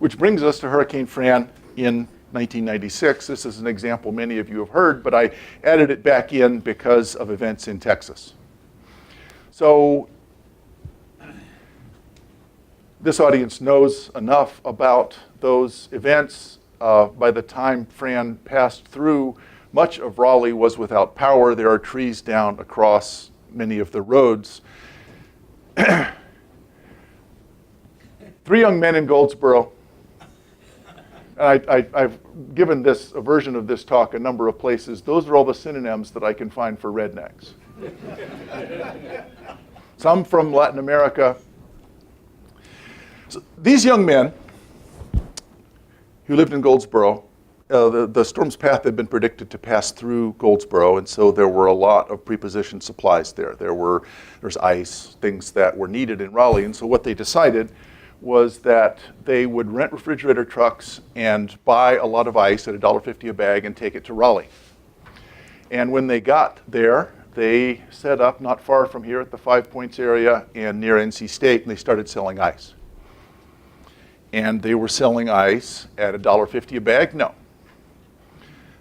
Which brings us to Hurricane Fran in 1996. This is an example many of you have heard, but I added it back in because of events in Texas. So this audience knows enough about those events. By the time Fran passed through, much of Raleigh was without power. There are trees down across many of the roads. 3 young men in Goldsboro. I've given a version of this talk a number of places. Those are all the synonyms that I can find for rednecks. Some from Latin America. So these young men who lived in Goldsboro, the storm's path had been predicted to pass through Goldsboro, and so there were a lot of prepositioned supplies there. There's ice, things that were needed in Raleigh, and so what they decided was that they would rent refrigerator trucks and buy a lot of ice at $1.50 a bag and take it to Raleigh. And when they got there, they set up not far from here at the 5 Points area and near NC State, and they started selling ice. And they were selling ice at $1.50 a bag? No.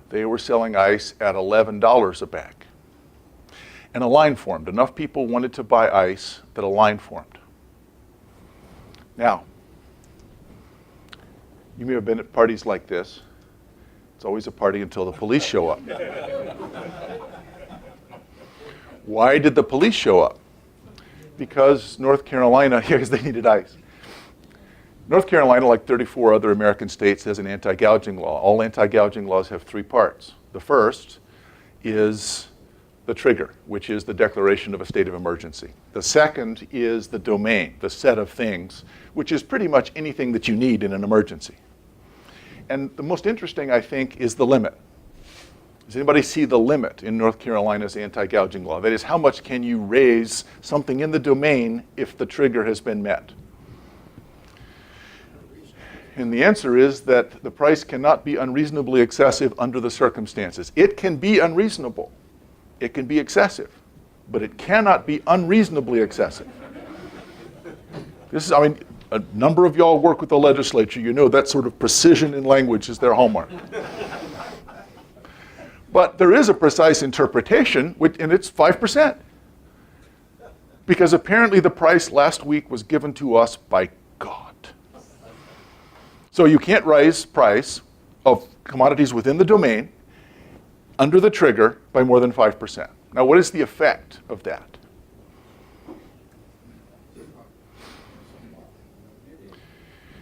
They were selling ice at $11 a bag. And a line formed. Enough people wanted to buy ice that a line formed. Now, you may have been at parties like this. It's always a party until the police show up. Why did the police show up? Because North Carolina, because they needed ice. North Carolina, like 34 other American states, has an anti-gouging law. All anti-gouging laws have 3 parts. The first is the trigger, which is the declaration of a state of emergency. The second is the domain, the set of things, which is pretty much anything that you need in an emergency. And the most interesting, I think, is the limit. Does anybody see the limit in North Carolina's anti-gouging law? That is, how much can you raise something in the domain if the trigger has been met? And the answer is that the price cannot be unreasonably excessive under the circumstances. It can be unreasonable. It can be excessive, but it cannot be unreasonably excessive. A number of y'all work with the legislature. You know that sort of precision in language is their hallmark. But there is a precise interpretation, and it's 5%. Because apparently the price last week was given to us by God. So you can't raise price of commodities within the domain under the trigger by more than 5%. Now, what is the effect of that?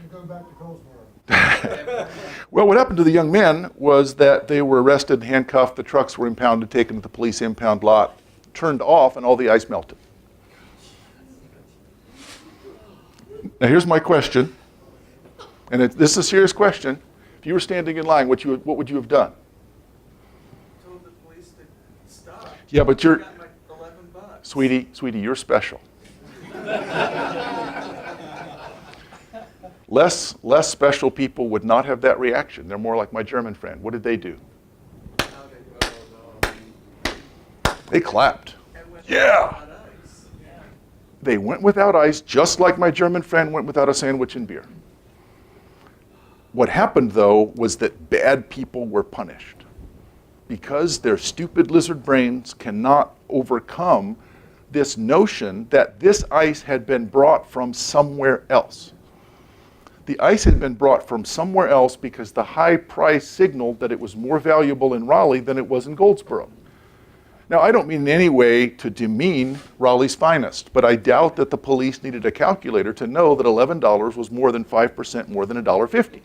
Go back to Goldsboro. Well, what happened to the young men was that they were arrested, handcuffed, the trucks were impounded, taken to the police impound lot, turned off, and all the ice melted. Now, here's my question, and this is a serious question. If you were standing in line, what would you have done? Told the police to stop. Yeah, but you're, Got like $11. sweetie, you're special. Less special people would not have that reaction. They're more like my German friend. What did they do? They clapped. Yeah. They went without ice, just like my German friend went without a sandwich and beer. What happened, though, was that bad people were punished because their stupid lizard brains cannot overcome this notion that this ice had been brought from somewhere else. The ice had been brought from somewhere else because the high price signaled that it was more valuable in Raleigh than it was in Goldsboro. Now, I don't mean in any way to demean Raleigh's finest, but I doubt that the police needed a calculator to know that $11 was more than 5% more than $1.50.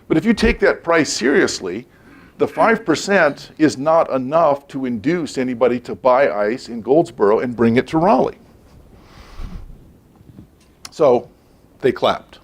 But if you take that price seriously, the 5% is not enough to induce anybody to buy ice in Goldsboro and bring it to Raleigh. So they clapped.